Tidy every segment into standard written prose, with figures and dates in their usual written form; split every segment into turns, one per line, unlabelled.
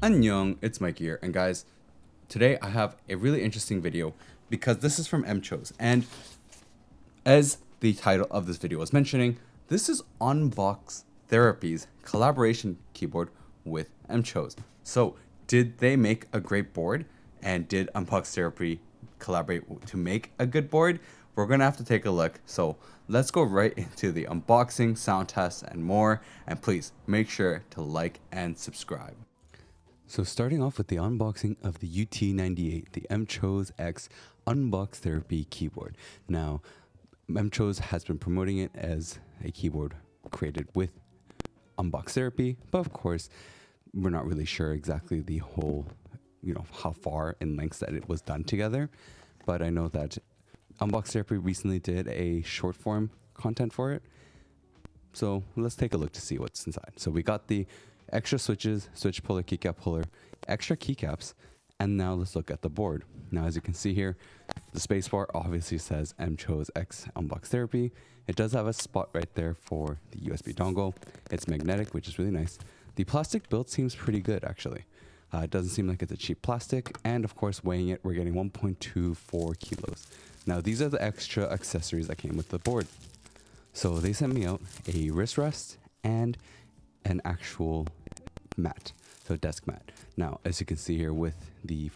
Annyeong, it's Mikey here, and guys, today I have a really interesting video because this is from MCHOSE, and as the title of this video was mentioning, this is Unbox Therapy's collaboration keyboard with MCHOSE. So, did they make a great board, and did Unbox Therapy collaborate to make a good board? We're gonna have to take a look, so let's go right into the unboxing, sound tests, and more, and please make sure to like and subscribe. So starting off with the unboxing of the UT98, the MCHOSE X Unbox Therapy keyboard. Now, MCHOSE has been promoting it as a keyboard created with Unbox Therapy, but of course, we're not really sure exactly the whole, how far in lengths that it was done together. But I know that Unbox Therapy recently did a short form content for it. So let's take a look to see what's inside. So we got the extra switches, switch puller, keycap puller, extra keycaps, and now let's look at the board. Now, as you can see here, the spacebar obviously says MCHOSE X Unbox Therapy. It does have a spot right there for the USB dongle. It's magnetic, which is really nice. The plastic build seems pretty good, actually. It doesn't seem like it's a cheap plastic, and of course, weighing it, we're getting 1.24 kilos. Now, these are the extra accessories that came with the board. So they sent me out a wrist rest and an actual mat, so desk mat. Now, as you can see here with the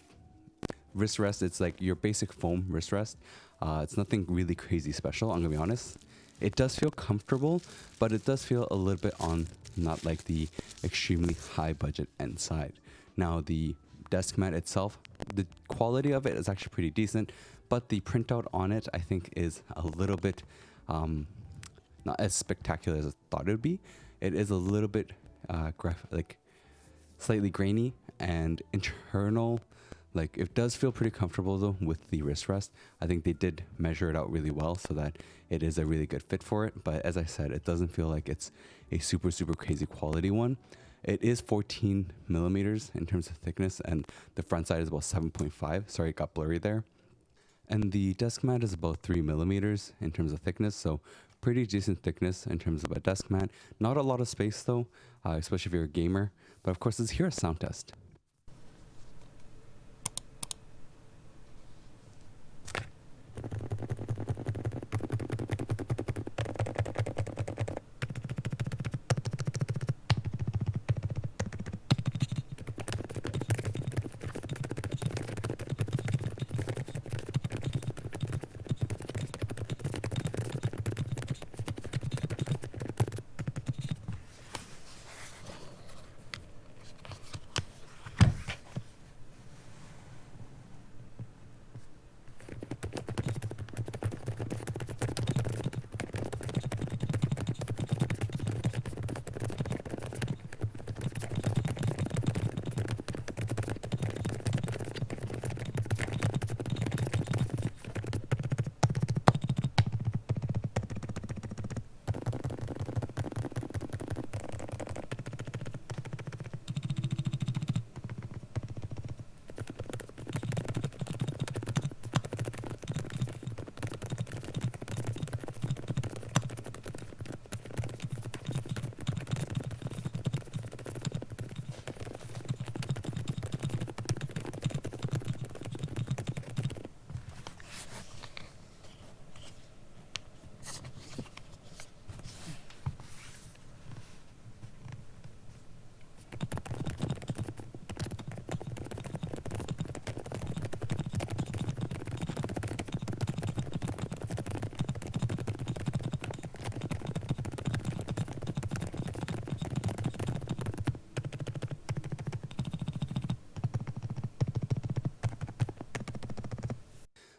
wrist rest, it's like your basic foam wrist rest. It's nothing really crazy special, I'm gonna be honest. It does feel comfortable, but it does feel a little bit on not like the extremely high budget end side. Now, the desk mat itself, the quality of it is actually pretty decent, but the printout on it, I think, is a little bit not as spectacular as I thought it would be. It is a little bit slightly grainy, and internal, like, it does feel pretty comfortable though with the wrist rest. I think they did measure it out really well so that it is a really good fit for it. But as I said, it doesn't feel like it's a super crazy quality one. It is 14 millimeters in terms of thickness, and the front side is about 7.5. Sorry, it got blurry there. And the desk mat is about 3 millimeters in terms of thickness, so pretty decent thickness in terms of a desk mat. Not a lot of space though, especially if you're a gamer. But of course, let's hear a sound test.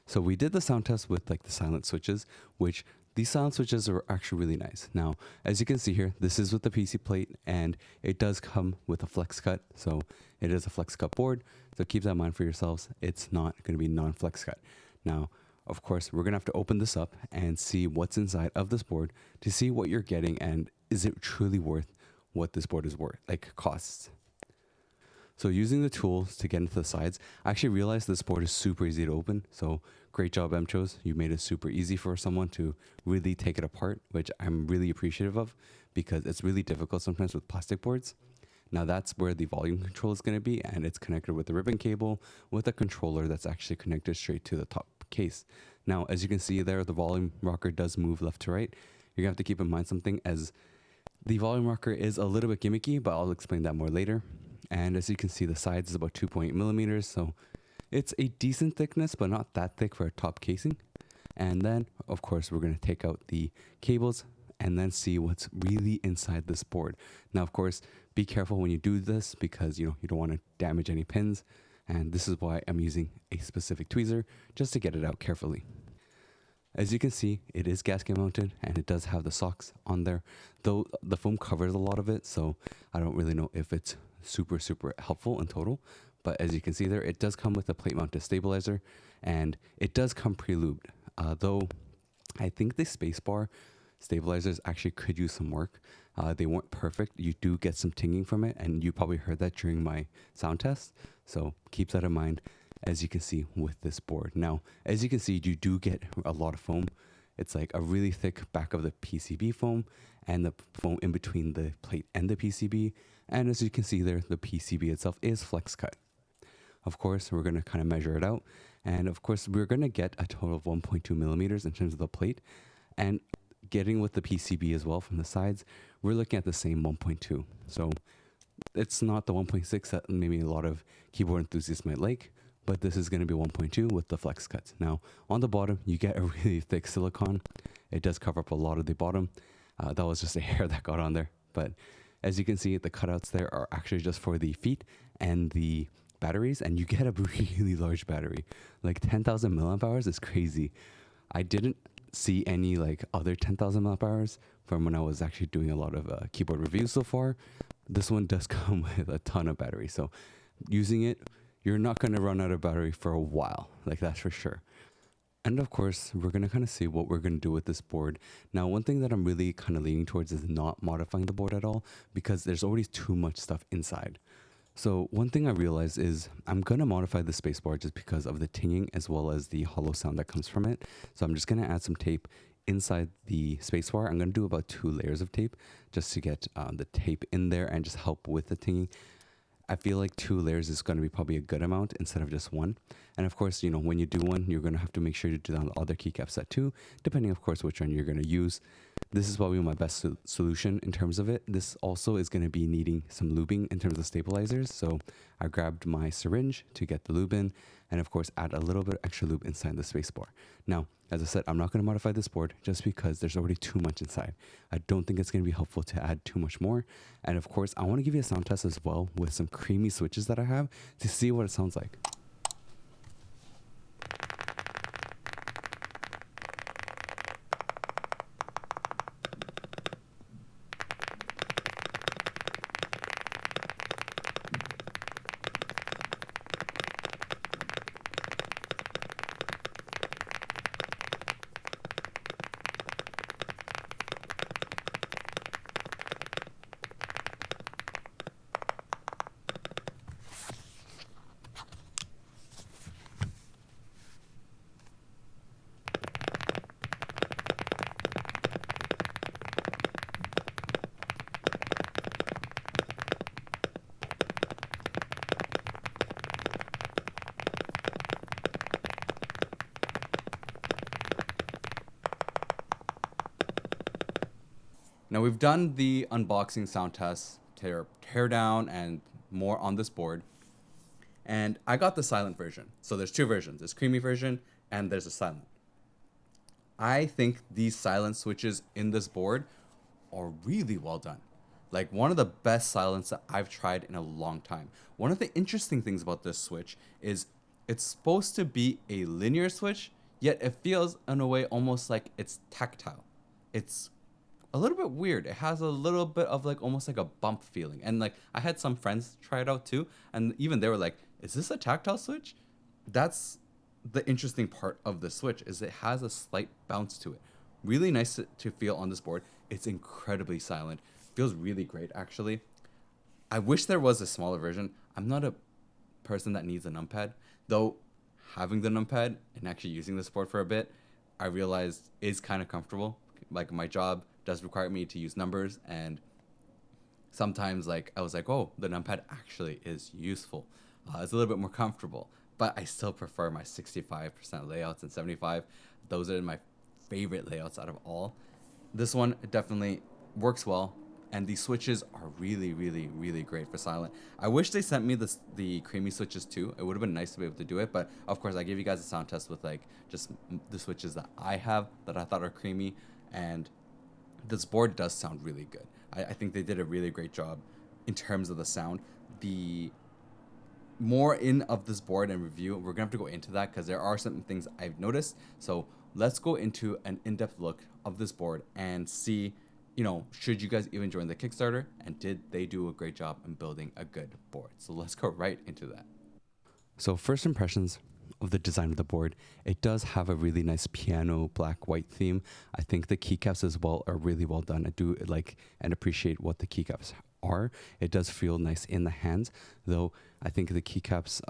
So we did the sound test with like the silent switches, which these silent switches are actually really nice. Now, as you can see here, this is with the PC plate, and it does come with a flex cut. So it is a flex cut board. So keep that in mind for yourselves. It's not going to be non-flex cut. Now, of course, we're going to have to open this up and see what's inside of this board to see what you're getting, and is it truly worth what this board is worth, like costs. So using the tools to get into the sides, I actually realized this board is super easy to open. So great job, MCHOSE. You made it super easy for someone to really take it apart, which I'm really appreciative of because it's really difficult sometimes with plastic boards. Now that's where the volume control is going to be, and it's connected with the ribbon cable with a controller that's actually connected straight to the top case. Now, as you can see there, the volume rocker does move left to right. You're gonna have to keep in mind something, as the volume rocker is a little bit gimmicky, but I'll explain that more later. And as you can see, the size is about 2.8 millimeters, so it's a decent thickness, but not that thick for a top casing. And then, of course, we're gonna take out the cables and then see what's really inside this board. Now, of course, be careful when you do this, because you don't want to damage any pins. And this is why I'm using a specific tweezer, just to get it out carefully. As you can see, it is gasket mounted, and it does have the socks on there, though the foam covers a lot of it, so I don't really know if it's super helpful in total. But as you can see there, it does come with a plate mounted stabilizer, and it does come pre-lubed, though I think the spacebar stabilizers actually could use some work. They weren't perfect. You do get some tinging from it, and you probably heard that during my sound test, so keep that in mind as you can see with this board. Now, as you can see, you do get a lot of foam. It's like a really thick back of the PCB foam, and the foam in between the plate and the PCB. And as you can see there, the PCB itself is flex cut. Of course, we're going to kind of measure it out. And of course, we're going to get a total of 1.2 millimeters in terms of the plate. And getting with the PCB as well from the sides, we're looking at the same 1.2. So it's not the 1.6 that maybe a lot of keyboard enthusiasts might like, but this is going to be 1.2 with the flex cuts. Now, on the bottom, you get a really thick silicone. It does cover up a lot of the bottom. That was just a hair that got on there. But as you can see, the cutouts there are actually just for the feet and the batteries, and you get a really large battery. Like 10,000 milliamp hours is crazy. I didn't see any like other 10,000 milliamp hours from when I was actually doing a lot of keyboard reviews so far. This one does come with a ton of battery, so using it, you're not going to run out of battery for a while, like that's for sure. And of course, we're going to kind of see what we're going to do with this board. Now, one thing that I'm really kind of leaning towards is not modifying the board at all, because there's already too much stuff inside. So one thing I realized is I'm going to modify the spacebar just because of the tinging as well as the hollow sound that comes from it. So I'm just going to add some tape inside the spacebar. I'm going to do about 2 layers of tape just to get the tape in there and just help with the tinging. I feel like 2 layers is going to be probably a good amount instead of just 1. And of course, when you do one, you're going to have to make sure to do that on the other keycap set too, depending of course which one you're going to use. This is probably my best solution in terms of it. This also is going to be needing some lubing in terms of stabilizers. So I grabbed my syringe to get the lube in, and of course add a little bit of extra lube inside the spacebar. Now, as I said, I'm not going to modify this board just because there's already too much inside. I don't think it's going to be helpful to add too much more. And of course, I want to give you a sound test as well with some creamy switches that I have to see what it sounds like. Now we've done the unboxing sound test, teardown, and more on this board. And I got the silent version. So there's 2 versions. There's creamy version and there's a silent. I think these silent switches in this board are really well done. Like one of the best silents that I've tried in a long time. One of the interesting things about this switch is it's supposed to be a linear switch, yet it feels in a way almost like it's tactile. It's a little bit weird. It has a little bit of like almost like a bump feeling. And like I had some friends try it out too, and even they were like, is this a tactile switch? That's the interesting part of the switch, is it has a slight bounce to it. Really nice to feel on this board. It's incredibly silent. Feels really great actually. I wish there was a smaller version. I'm not a person that needs a numpad, though having the numpad and actually using this board for a bit, I realized is kind of comfortable. Like my job does require me to use numbers, and sometimes like I was like, oh, the numpad actually is useful. It's a little bit more comfortable, but I still prefer my 65% layouts and 75. Those are my favorite layouts out of all. This one definitely works well, and these switches are really, really, really great for silent. I wish they sent me the creamy switches too. It would have been nice to be able to do it, but of course I gave you guys a sound test with like just the switches that I have that I thought are creamy, and this board does sound really good. I think they did a really great job in terms of the sound. The more in of this board and review, we're gonna have to go into that because there are some things I've noticed. So let's go into an in-depth look of this board and see, you know, should you guys even join the Kickstarter, and did they do a great job in building a good board? So let's go right into that. So first impressions of the design of the board, it does have a really nice piano black white theme. I think the keycaps as well are really well done. I do like and appreciate what the keycaps are. It does feel nice in the hands, though I think the keycaps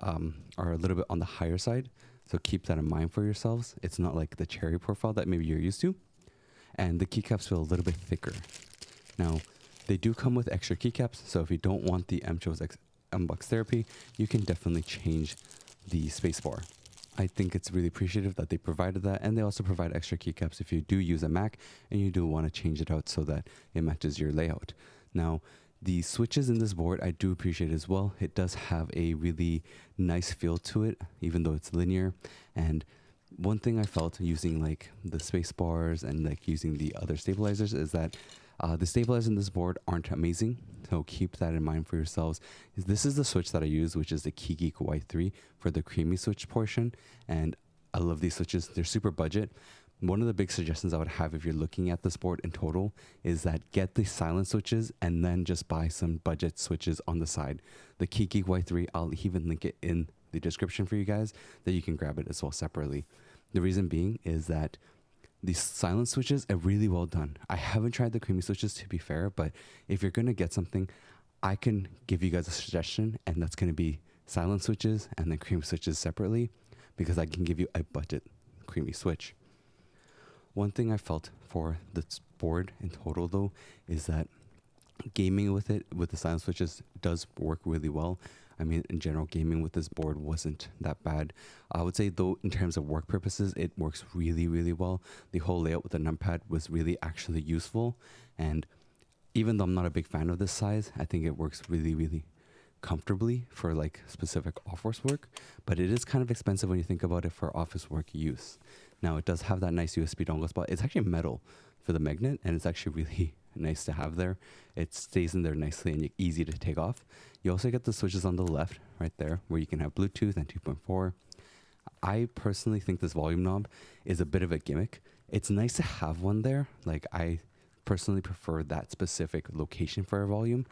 are a little bit on the higher side. So keep that in mind for yourselves. It's not like the cherry profile that maybe you're used to. And the keycaps feel a little bit thicker. Now, they do come with extra keycaps, so if you don't want the MCHOSE Unbox Therapy, you can definitely change the spacebar. I think it's really appreciative that they provided that, and they also provide extra keycaps if you do use a Mac and you do want to change it out so that it matches your layout. Now, the switches in this board I do appreciate as well. It does have a really nice feel to it, even though it's linear. And one thing I felt using like the space bars and like using the other stabilizers is that the stabilizers in this board aren't amazing, so keep that in mind for yourselves. This is the switch that I use, which is the KeyGeek Y3 for the creamy switch portion, and I love these switches. They're super budget. One of the big suggestions I would have if you're looking at this board in total is that get the silent switches and then just buy some budget switches on the side. The KeyGeek Y3, I'll even link it in the description for you guys that you can grab it as well separately. The reason being is that these silent switches are really well done. I haven't tried the creamy switches to be fair, but if you're going to get something, I can give you guys a suggestion, and that's going to be silent switches and then creamy switches separately, because I can give you a budget creamy switch. One thing I felt for this board in total though is that gaming with it, with the silent switches, does work really well. I mean, in general, gaming with this board wasn't that bad. I would say though, in terms of work purposes, it works really, really well. The whole layout with the numpad was really actually useful. And even though I'm not a big fan of this size, I think it works really, really comfortably for like specific office work, but it is kind of expensive when you think about it for office work use. Now it does have that nice USB dongle spot. It's actually metal for the magnet, and it's actually really nice to have there. It stays in there nicely and easy to take off. You also get the switches on the left right there where you can have Bluetooth and 2.4. I personally think this volume knob is a bit of a gimmick. It's nice to have one there. Like, I personally prefer that specific location for a volume,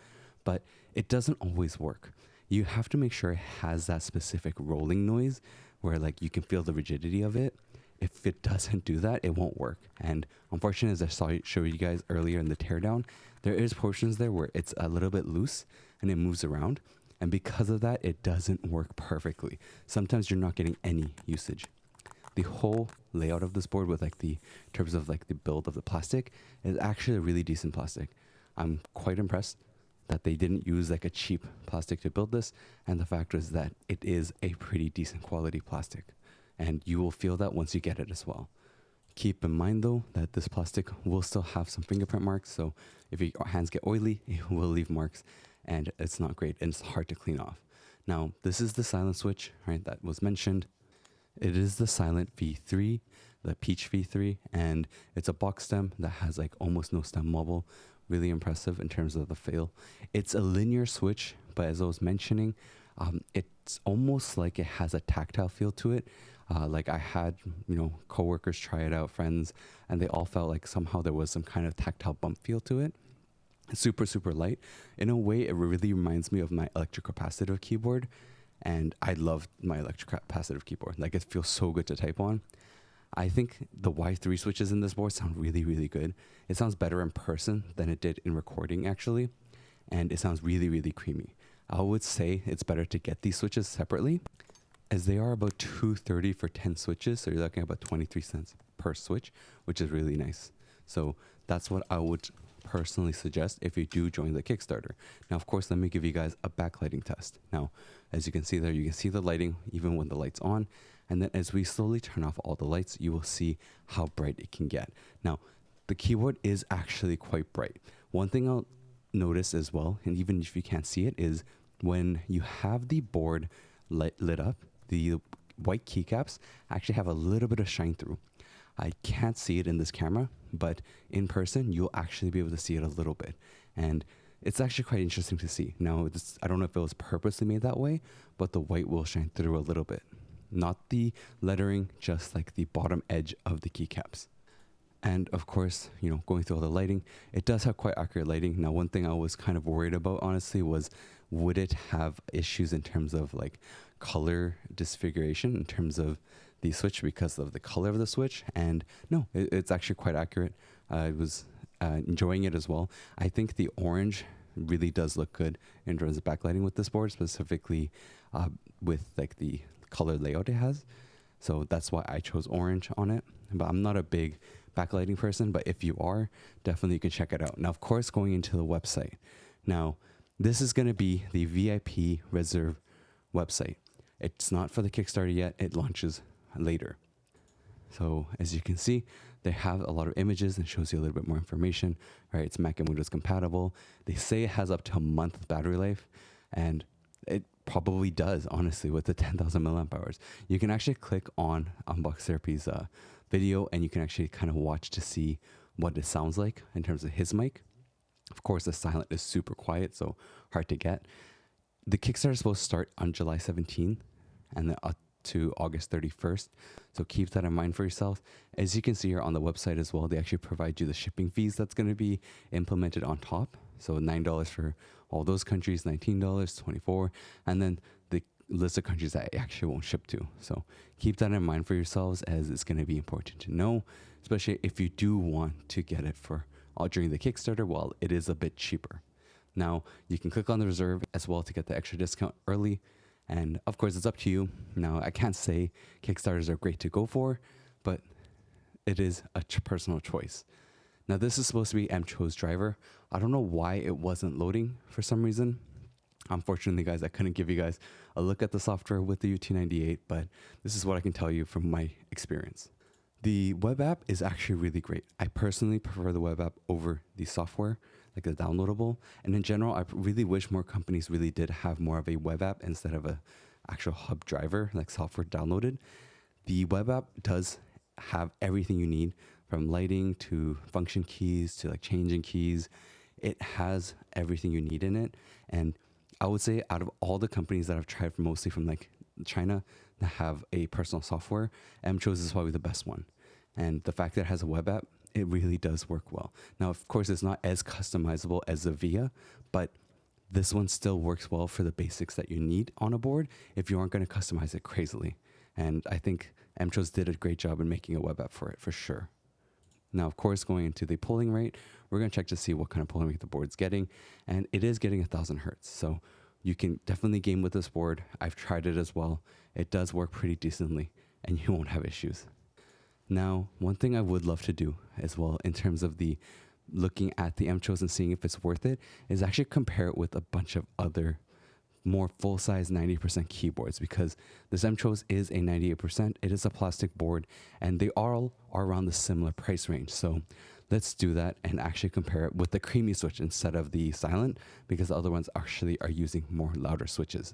but it doesn't always work. You have to make sure it has that specific rolling noise where like you can feel the rigidity of it. If it doesn't do that, it won't work. And unfortunately, as I showed you guys earlier in the teardown, there is portions there where it's a little bit loose and it moves around. And because of that, it doesn't work perfectly. Sometimes you're not getting any usage. The whole layout of this board with like in terms of like the build of the plastic is actually a really decent plastic. I'm quite impressed that they didn't use like a cheap plastic to build this. And the fact is that it is a pretty decent quality plastic. And you will feel that once you get it as well. Keep in mind though that this plastic will still have some fingerprint marks, so if your hands get oily, it will leave marks, and it's not great and it's hard to clean off. Now, this is the silent switch, right, that was mentioned. It is the Silent V3, the Peach V3, and it's a box stem that has like almost no stem wobble. Really impressive in terms of the feel. It's a linear switch, but as I was mentioning, it's almost like it has a tactile feel to it. Like I had, coworkers try it out, friends, and they all felt like somehow there was some kind of tactile bump feel to it. It's super, super light. In a way, it really reminds me of my electrocapacitive keyboard, and I love my electrocapacitive keyboard. Like, it feels so good to type on. I think the Y3 switches in this board sound really, really good. It sounds better in person than it did in recording, actually, and it sounds really, really creamy. I would say it's better to get these switches separately, as they are about $2.30 for 10 switches, so you're looking at about 23 cents per switch, which is really nice. So that's what I would personally suggest if you do join the Kickstarter. Now, of course, let me give you guys a backlighting test. Now, as you can see there, you can see the lighting even when the light's on. And then as we slowly turn off all the lights, you will see how bright it can get. Now, the keyboard is actually quite bright. One thing I'll notice as well, and even if you can't see it, is when you have the board lit up, the white keycaps actually have a little bit of shine through. I can't see it in this camera, but in person, you'll actually be able to see it a little bit. And it's actually quite interesting to see. Now, I don't know if it was purposely made that way, but the white will shine through a little bit. Not the lettering, just like the bottom edge of the keycaps. And of course, you know, going through all the lighting, it does have quite accurate lighting. Now, one thing I was kind of worried about, honestly, was would it have issues in terms of like color disfiguration in terms of the switch because of the color of the switch? And no, it's actually quite accurate. I was enjoying it as well. I think the orange really does look good in terms of backlighting with this board, specifically with like the color layout it has. So that's why I chose orange on it. But I'm not a big backlighting person, but if you are, definitely you can check it out. Now, of course, going into the website. Now, this is going to be the VIP reserve website. It's not for the Kickstarter yet. It launches later. So as you can see, they have a lot of images and shows you a little bit more information. All right, it's Mac and Windows compatible. They say it has up to a month of battery life, and it probably does, honestly, with the 10,000 milliamp hours. You can actually click on Unbox Therapy's video, and you can actually kind of watch to see what it sounds like in terms of his mic. Of course, the silent is super quiet, so hard to get. The Kickstarter is supposed to start on July 17th and then up to August 31st. So keep that in mind for yourself. As you can see here on the website as well, they actually provide you the shipping fees that's going to be implemented on top. So $9 for all those countries, $19, $24, and then the list of countries that it actually won't ship to. So keep that in mind for yourselves, as it's going to be important to know, especially if you do want to get it for during the Kickstarter, while it is a bit cheaper. Now, you can click on the reserve as well to get the extra discount early. And of course, it's up to you. Now, I can't say Kickstarters are great to go for, but it is a personal choice. Now, this is supposed to be MCHOSE driver. I don't know why it wasn't loading for some reason. Unfortunately, guys, I couldn't give you guys a look at the software with the UT98, but this is what I can tell you from my experience. The web app is actually really great. I personally prefer the web app over the software, like the downloadable. And in general, I really wish more companies really did have more of a web app instead of a actual hub driver, like software downloaded. The web app does have everything you need, from lighting to function keys to like changing keys. It has everything you need in it. And I would say out of all the companies that I've tried, mostly from like China, that have a personal software, MCHOSE is probably the best one. And the fact that it has a web app, it really does work well. Now, of course, it's not as customizable as the VIA, but this one still works well for the basics that you need on a board if you aren't going to customize it crazily. And I think MCHOSE did a great job in making a web app for it, for sure. Now, of course, going into the polling rate, we're going to check to see what kind of polling rate the board's getting. And it is getting 1,000 hertz. So you can definitely game with this board. I've tried it as well. It does work pretty decently, and you won't have issues. Now, one thing I would love to do as well in terms of the looking at the MCHOSE and seeing if it's worth it is actually compare it with a bunch of other more full-size 90% keyboards, because this MCHOSE is a 98%. It is a plastic board, and they all are around the similar price range. So let's do that and actually compare it with the creamy switch instead of the silent, because the other ones actually are using more louder switches.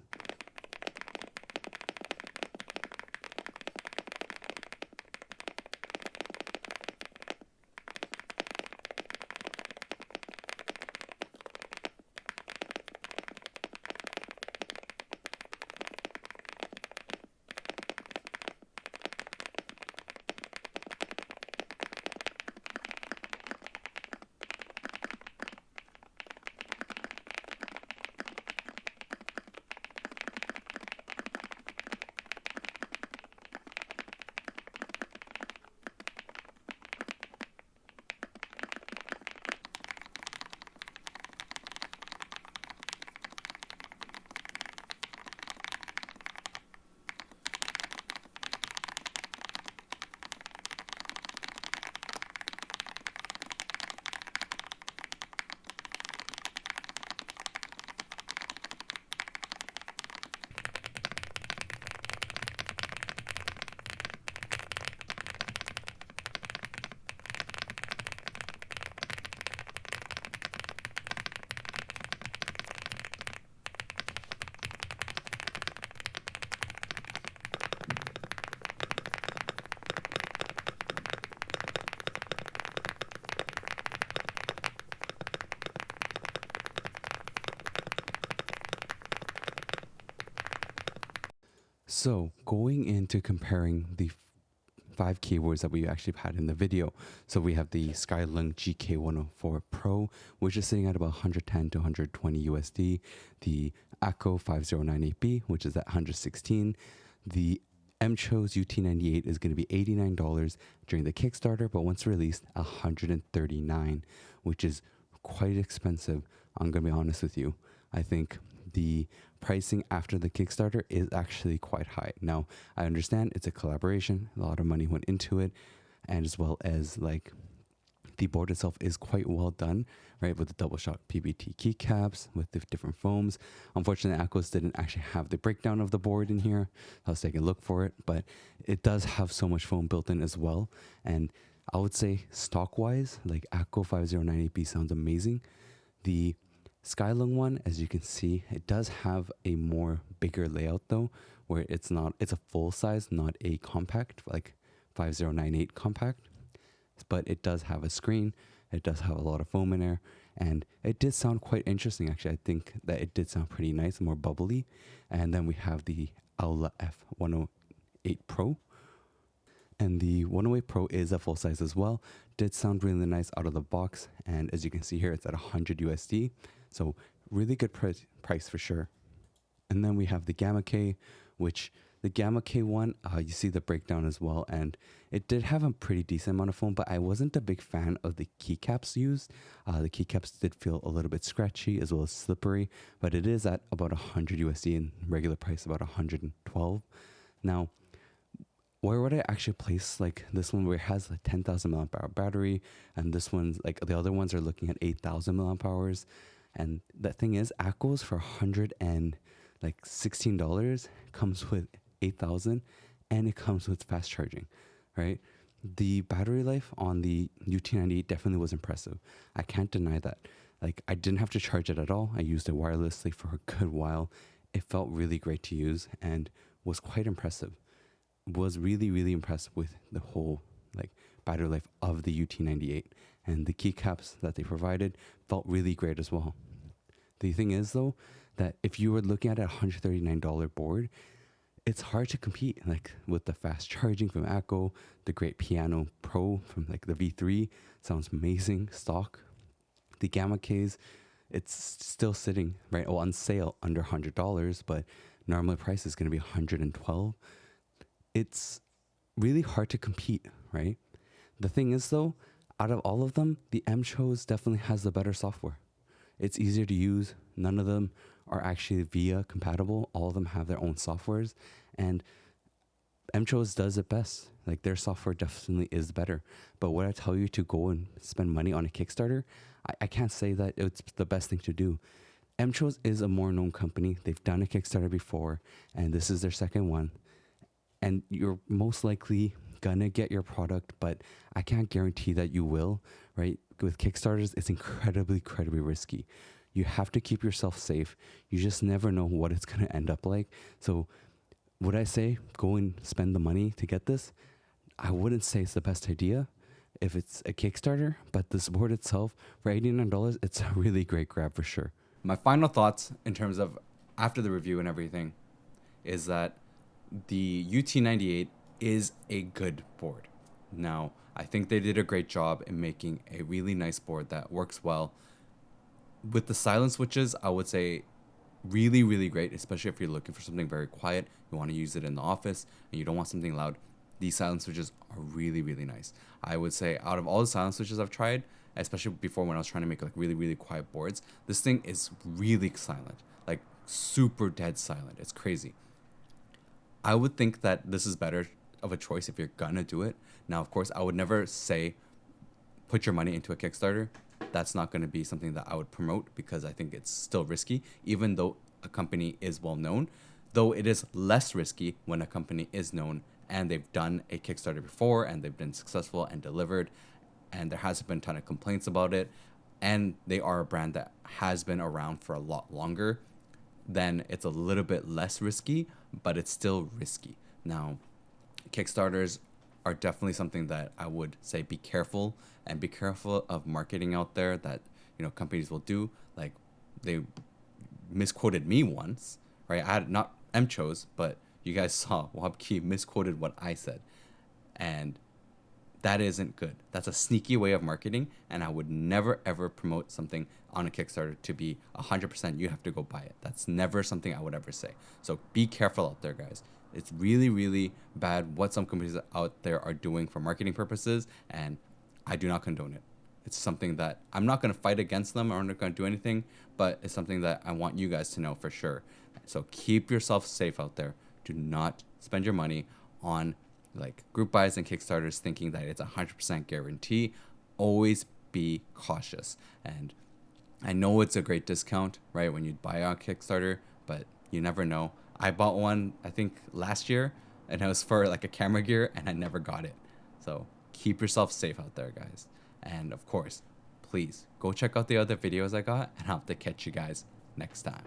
So going into comparing the 5 keyboards that we actually had in the video. So we have the Skylung GK104 Pro, which is sitting at about 110 to 120 USD. The ACO 5098B, which is at 116. The MCHOSE UT98 is going to be $89 during the Kickstarter, but once released, $139, which is quite expensive. I'm going to be honest with you. I think the pricing after the Kickstarter is actually quite high. Now, I understand it's a collaboration. A lot of money went into it, and as well as like the board itself is quite well done, right? With the double shot PBT keycaps, with the different foams. Unfortunately, Aquos didn't actually have the breakdown of the board in here. I was taking a look for it, but it does have so much foam built in as well. And I would say stock-wise, like ACO 5098B sounds amazing. The Skylung one, as you can see, it does have a more bigger layout though, where it's a full size, not a compact, like 5098 compact. But it does have a screen, it does have a lot of foam in there, and it did sound quite interesting actually. I think that it did sound pretty nice, more bubbly. And then we have the Aula F108 Pro. And the 108 Pro is a full size as well. Did sound really nice out of the box. And as you can see here, it's at 100 USD. So really good price for sure. And then we have the Gamma K, which the Gamma K one, you see the breakdown as well. And it did have a pretty decent amount of foam, but I wasn't a big fan of the keycaps used. The keycaps did feel a little bit scratchy as well as slippery, but it is at about 100 USD and regular price about 112. Now, where would I actually place like this one where it has a 10,000 milliamp hour battery, and this one's like the other ones are looking at 8,000 milliamp hours. And the thing is, Aquos for $116 comes with 8,000, and it comes with fast charging, right? The battery life on the UT98 definitely was impressive. I can't deny that. Like, I didn't have to charge it at all. I used it wirelessly for a good while. It felt really great to use and was quite impressive. Was really, really impressed with the whole like battery life of the UT98, and the keycaps that they provided felt really great as well. The thing is though, that if you were looking at a $139 board, it's hard to compete like with the fast charging from ACO, the great Piano Pro from like the V3 sounds amazing stock. The Gamma Ks, it's still sitting right on sale under $100, but normally price is going to be $112. It's really hard to compete, right? The thing is though, out of all of them, the MCHOSE definitely has the better software. It's easier to use. None of them are actually VIA compatible. All of them have their own softwares, and MCHOSE does it best. Like, their software definitely is better. But would I tell you to go and spend money on a Kickstarter? I can't say that it's the best thing to do. MCHOSE is a more known company. They've done a Kickstarter before, and this is their second one. And you're most likely gonna get your product, but I can't guarantee that you will, right? With Kickstarters, it's incredibly risky. You have to keep yourself safe. You just never know what it's gonna end up like. So would I say go and spend the money to get this? I wouldn't say it's the best idea if it's a Kickstarter, but this board itself for $89, it's a really great grab for sure. My final thoughts in terms of after the review and everything is that the UT98 is a good board. Now, I think they did a great job in making a really nice board that works well. With the silent switches, I would say really great, especially if you're looking for something very quiet, you want to use it in the office, and you don't want something loud. These silent switches are really nice. I would say out of all the silent switches I've tried, especially before when I was trying to make like really quiet boards, this thing is really silent, like super dead silent. It's crazy. I would think that this is better of a choice if you're gonna do it. Now, of course, I would never say put your money into a Kickstarter. That's not going to be something that I would promote because I think it's still risky, even though a company is well known. Though it is less risky when a company is known and they've done a Kickstarter before and they've been successful and delivered, and there hasn't been a ton of complaints about it, and they are a brand that has been around for a lot longer, then it's a little bit less risky, but it's still risky. Now, Kickstarters are definitely something that I would say be careful, and be careful of marketing out there that, you know, companies will do. Like, they misquoted me once, right? I had not MCHOSE, but, You guys saw Wabkey misquoted what I said. And that isn't good. That's a sneaky way of marketing, and I would never ever promote something on a Kickstarter to be 100% you have to go buy it. That's never something I would ever say. So be careful out there, guys. It's really, really bad what some companies out there are doing for marketing purposes, and I do not condone it. It's something that I'm not going to fight against them, or I'm not going to do anything, but it's something that I want you guys to know for sure. So keep yourself safe out there. Do not spend your money on like group buys and Kickstarters thinking that it's 100% guarantee. Always be cautious. And I know it's a great discount, right, when you buy on Kickstarter, but you never know. I bought one, I think, last year, and it was for like a camera gear, and I never got it. So keep yourself safe out there, guys. And of course, please go check out the other videos I got, and I'll have to catch you guys next time.